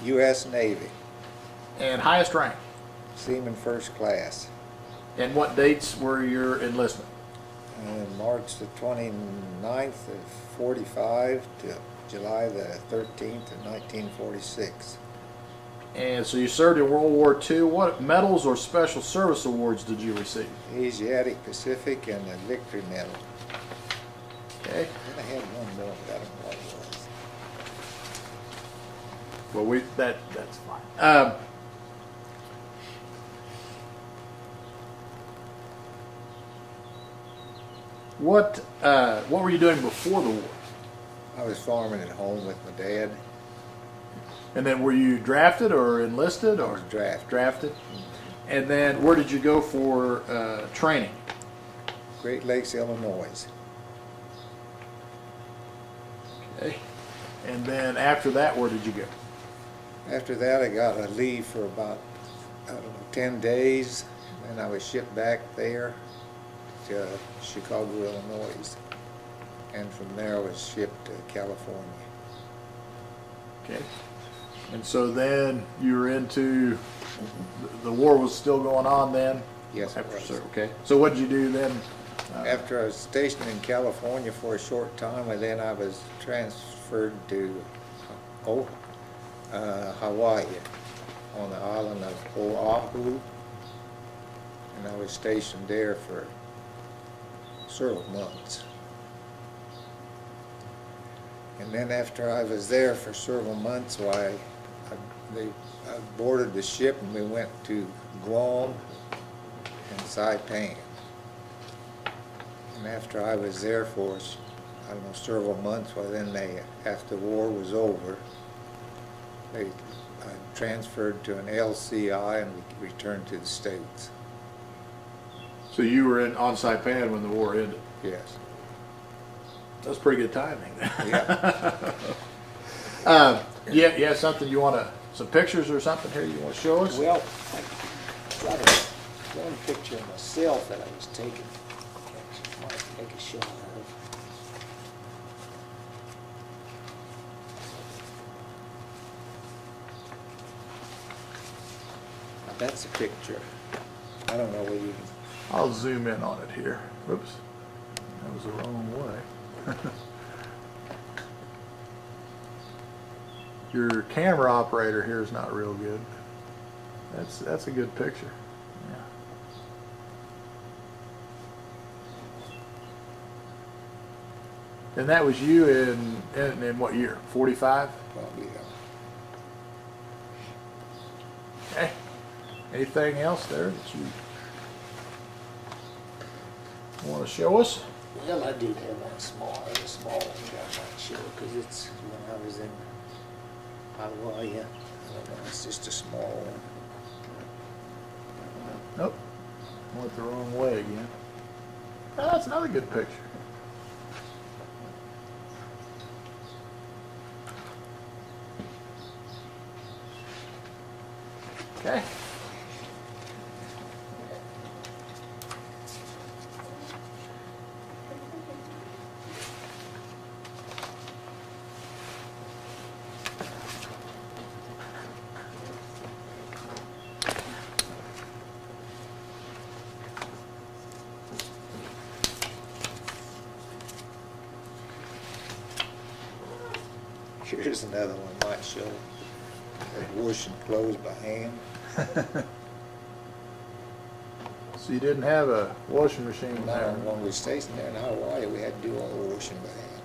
U.S. Navy. And highest rank? Seaman first class. And what dates were your enlistment? March the 29th of 45 to July the 13th of 1946. And so you served in World War II. What medals or special service awards did you receive? Asiatic Pacific and the Victory Medal. Okay. Then I had one more, but I don't know what it was. Well, that's fine. What were you doing before the war? I was farming at home with my dad. And then were you drafted or enlisted? I was drafted. Drafted. And then where did you go for training? Great Lakes, Illinois. Okay. And then after that, where did you go? After that, I got a leave for about, I don't know, 10 days. And I was shipped back there to Chicago, Illinois. And from there, I was shipped to California. Okay. And so then you were into, the war was still going on then? Yes, it was. Okay. So what did you do then? After I was stationed in California for a short time, and then I was transferred to Hawaii on the island of Oahu. And I was stationed there for several months. And then after I was there for several months, I boarded the ship and we went to Guam and Saipan. And after I was there for, I don't know, several months, well then after the war was over, they transferred to an LCI and we returned to the States. So you were on Saipan when the war ended? Yes. That's pretty good timing. Yeah. You have something you want to, some pictures or something here you want to show us? Well, I got one picture of myself that I was taking. I might take a shot of. Now that's a picture. I don't know whether you can. I'll zoom in on it here. Whoops. That was the wrong way. Your camera operator here is not real good. That's a good picture. Yeah. And that was you in what year? 45? Probably, Okay. Anything else there that you want to show us? Well, I do have one small one that I might show because it's when I was in Hawaii. I don't know, it's just a small one. Nope. Went the wrong way again. Oh, that's another good picture. Okay. Here's another one might show washing clothes by hand. So you didn't have a washing machine No, there? when we were stationed there in Hawaii, we had to do all the washing by hand.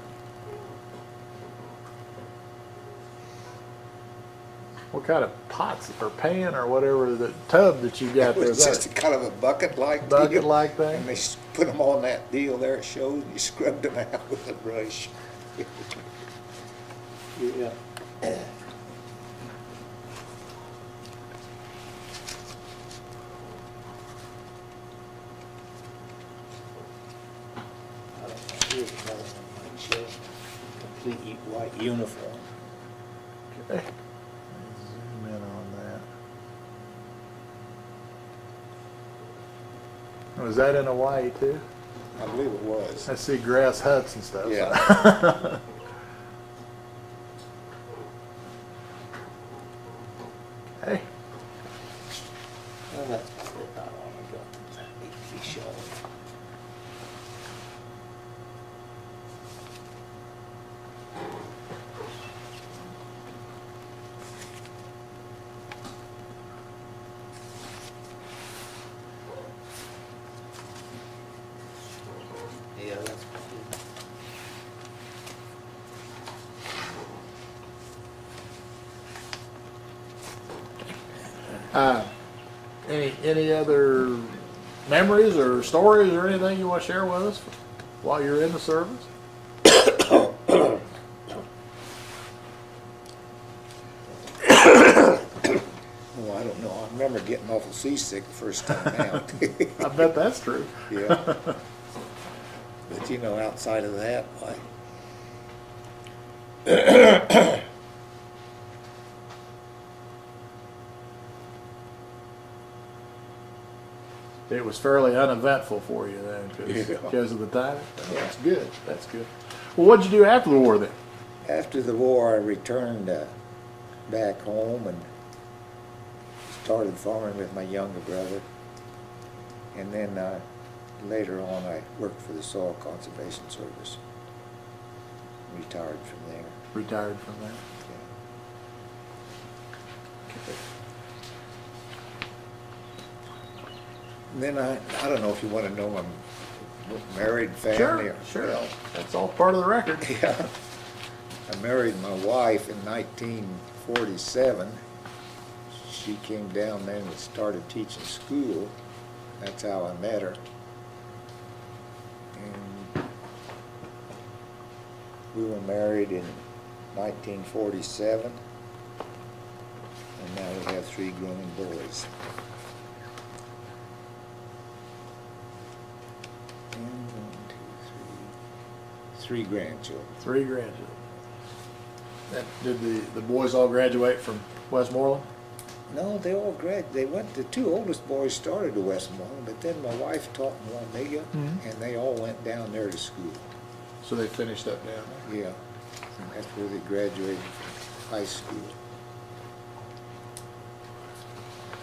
What kind of pots or pan or whatever, the tub that you got It there? was just a kind of a bucket-like deal. Bucket-like thing? And they put them on that deal there, it shows, and you scrubbed them out with a brush. Yeah. Here's another one might show complete white uniform. Okay. Zoom in on that. Was that in Hawaii too? I believe it was. I see grass huts and stuff. Yeah. Hey. Well, that's about it. I don't want to go. That need to be shown. Yeah, that's good. Any other memories or stories or anything you want to share with us while you're in the service? Oh, I don't know. I remember getting awful seasick the first time out. I bet that's true. Yeah. But you know, outside of that, why? It was fairly uneventful for you then Yeah. because of the timing. Yeah. That's good. That's good. Well, what'd you do after the war then? After the war, I returned back home and started farming with my younger brother. And then later on, I worked for the Soil Conservation Service. Retired from there. Retired from there. Yeah. And then I don't know if you want to know my married family. Sure, sure. Well, That's all part of the record. yeah. I married my wife in 1947. She came down then and started teaching school. That's how I met her. And we were married in 1947. And now we have 3 grown boys. And 1, 2, 3 grandchildren. 3 grandchildren. Did the boys all graduate from Westmoreland? No, they all they went, the 2 oldest boys started at Westmoreland, but then my wife taught in Wamega, and they all went down there to school. So they finished up down there? Yeah, and that's where they graduated from high school.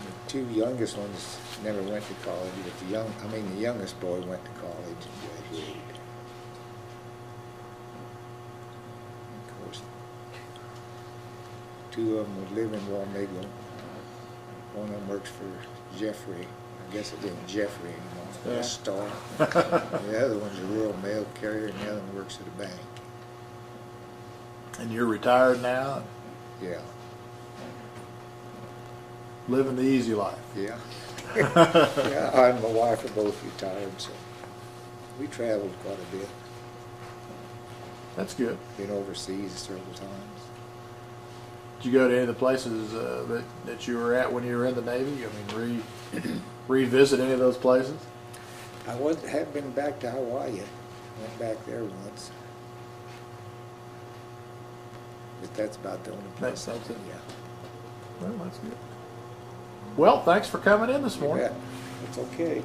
The 2 youngest ones never went to college, but the youngest boy went to college and graduated. Of course, 2 of them would live in Wamega. One of them works for Jeffrey. I guess it isn't Jeffrey anymore. Yeah. It's Star. The other one's a rural mail carrier, and the other one works at a bank. And you're retired now? Yeah. Living the easy life. Yeah. Yeah, I and my wife are both retired, so we traveled quite a bit. That's good. Been overseas several times. Did you go to any of the places that you were at when you were in the Navy? I mean, revisit any of those places? I have been back to Hawaii. Went back there once. But that's about the only place. That's it. Yeah. Well, that's good. Well, thanks for coming in this You morning. bet. It's okay.